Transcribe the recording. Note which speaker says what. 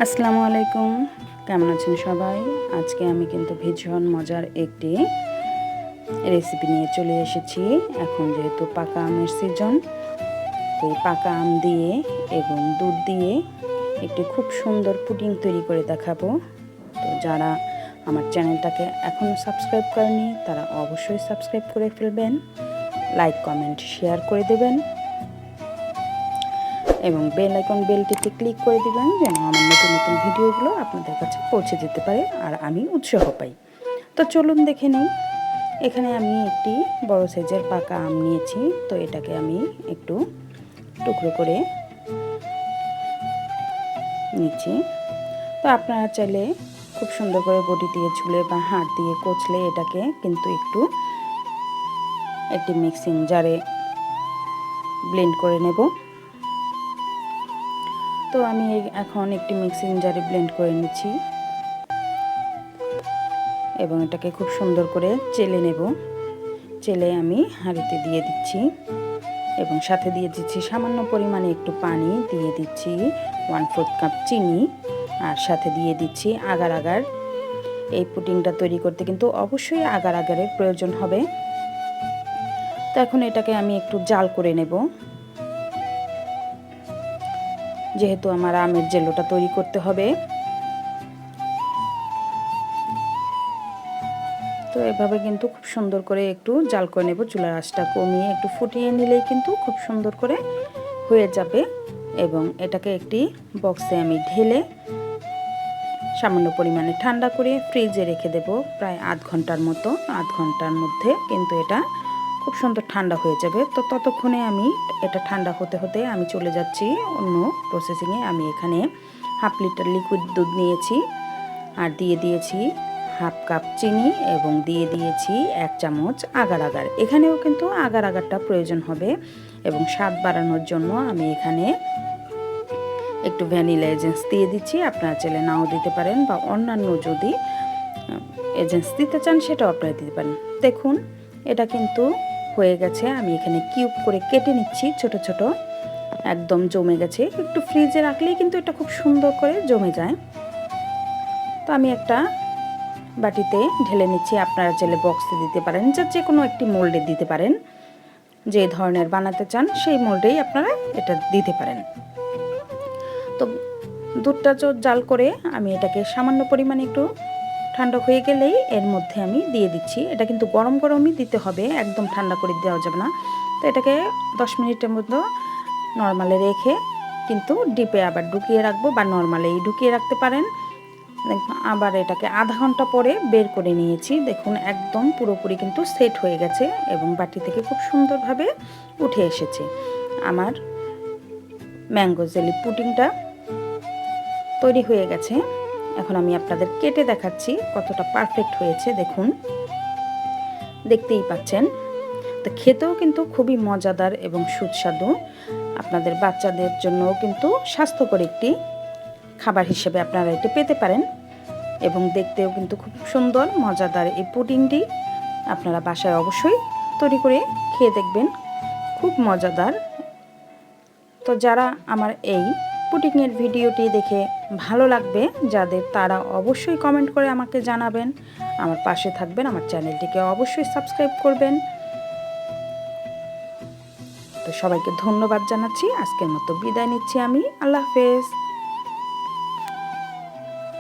Speaker 1: আসসালামু আলাইকুম, কেমন আছেন সবাই? আজকে আমি কিন্তু ভীষণ মজার একটি রেসিপি নিয়ে চলে এসেছি। এখন যেহেতু পাকা আমের সিজন, তো এই পাকা আম দিয়ে এবং দুধ দিয়ে একটি খুব সুন্দর পুডিং তৈরি করে দেখাবো। তো যারা আমার চ্যানেলটাকে এখনও সাবস্ক্রাইব করেনি তারা অবশ্যই সাবস্ক্রাইব করে ফেলবেন, লাইক কমেন্ট শেয়ার করে দেবেন এবং বেলটিতে ক্লিক করে দিবেন যেন আমার নতুন নতুন ভিডিওগুলো আপনাদের কাছে পৌঁছে যেতে পারে আর আমি উৎসাহ পাই। তো চলুন দেখে নিই। এখানে আমি একটি বড় সাইজের পাকা আম নিয়েছি, তো এটাকে আমি একটু টুকরো করে নিচ্ছি। তো আপনারা চাইলে খুব সুন্দর করে বটি দিয়ে ছুলে বা হাত দিয়ে কচলে এটাকে কিন্তু একটি মিক্সিং জারে ব্লেন্ড করে নেব। তো আমি এখন একটি মিক্সিং জারে ব্লেন্ড করে নিচ্ছি এবং এটাকে খুব সুন্দর করে চেলে নেব। চেলে আমি হাঁড়িতে দিয়ে দিচ্ছি এবং সাথে দিয়ে দিচ্ছি সামান্য পরিমাণে একটু পানি, দিয়ে দিচ্ছি 1/4 কাপ চিনি আর সাথে দিয়ে দিচ্ছি আগার আগার। এই পুডিংটা তৈরি করতে কিন্তু অবশ্যই আগার আগারের প্রয়োজন হবে। তো এখন এটাকে আমি একটু জাল করে নেব, যেহেতু আমার আমের জেলোটা তৈরি করতে হবে। তো এভাবে কিন্তু খুব সুন্দর করে একটু জাল করে নেব, চুলার আঁচটা কমিয়ে একটু ফুটিয়ে নিলেই কিন্তু খুব সুন্দর করে হয়ে যাবে। এবং এটাকে একটি বক্সে আমি ঢেলে সামান্য পরিমাণে ঠান্ডা করে ফ্রিজে রেখে দেব প্রায় আধ ঘন্টার মতো। আধ ঘন্টার মধ্যে কিন্তু এটা খুব সুন্দর ঠান্ডা হয়ে যাবে। তো ততক্ষণে আমি এটা ঠান্ডা হতে হতে আমি চলে যাচ্ছি অন্য প্রসেসিংয়ে। আমি এখানে 1/2 লিটার লিকুইড দুধ নিয়েছি আর দিয়ে দিয়েছি 1/2 কাপ চিনি এবং দিয়ে দিয়েছি 1 চামচ আগার আগার। এখানেও কিন্তু আগার আগারটা প্রয়োজন হবে এবং স্বাদ বাড়ানোর জন্য আমি এখানে একটু ভ্যানিলা এজেন্স দিয়ে দিচ্ছি। আপনারা চাইলে নাও দিতে পারেন বা অন্যান্য যদি এজেন্স দিতে চান সেটাও আপনারা দিতে পারেন। দেখুন এটা কিন্তু হয়ে গেছে। আমি এখানে কিউব করে কেটে নিচ্ছি ছোট ছোট, একদম জমে গেছে। একটু ফ্রিজে রাখলেই কিন্তু এটা খুব সুন্দর করে জমে যায়। তো আমি একটা বাটিতে ঢেলে নিচ্ছি। আপনারা চাইলে বক্সে দিতে পারেন, যে কোনো একটি মোল্ডে দিতে পারেন। যে ধরনের বানাতে চান সেই মোল্ডেই আপনারা এটা দিতে পারেন। তো দুধটা জাল করে আমি এটাকে সামান্য পরিমাণে একটু ঠান্ডা হয়ে গেলেই এর মধ্যে আমি দিয়ে দিচ্ছি। এটা কিন্তু গরম গরমই দিতে হবে, একদম ঠান্ডা করে দেওয়া যাবে না। তো এটাকে 10 মিনিটের মতো নর্মালে রেখে কিন্তু ডিপে আবার ঢুকিয়ে রাখবো বা নর্মালেই ঢুকিয়ে রাখতে পারেন। আবার এটাকে আধা ঘন্টা পরে বের করে নিয়েছি। দেখুন একদম পুরোপুরি কিন্তু সেট হয়ে গেছে এবং বাটি থেকে খুব সুন্দরভাবে উঠে এসেছে। আমার ম্যাঙ্গো জেলি পুডিংটা তৈরি হয়ে গেছে। এখন আমি আপনাদের কেটে দেখাচ্ছি কতটা পারফেক্ট হয়েছে। দেখুন, দেখতেই পাচ্ছেন। তো খেতেও কিন্তু খুবই মজাদার এবং সুস্বাদু। আপনাদের বাচ্চাদের জন্যও কিন্তু স্বাস্থ্যকর একটি খাবার হিসেবে আপনারা এটি পেতে পারেন এবং দেখতেও কিন্তু খুব সুন্দর মজাদার এই পুডিংটি আপনারা বাসায় অবশ্যই তৈরি করে খেয়ে দেখবেন, খুব মজাদার। তো যারা আমার এই পুডিংয়ের ভিডিওটি দেখে ভালো লাগবে যাদের, তারা অবশ্যই কমেন্ট করে আমাকে জানাবেন, আমার পাশে থাকবেন, আমার চ্যানেলটিকে অবশ্যই সাবস্ক্রাইব করবেন। তো সবাইকে ধন্যবাদ জানাচ্ছি। আজকের মতো বিদায় নিচ্ছি আমি। আল্লাহ হাফেজ।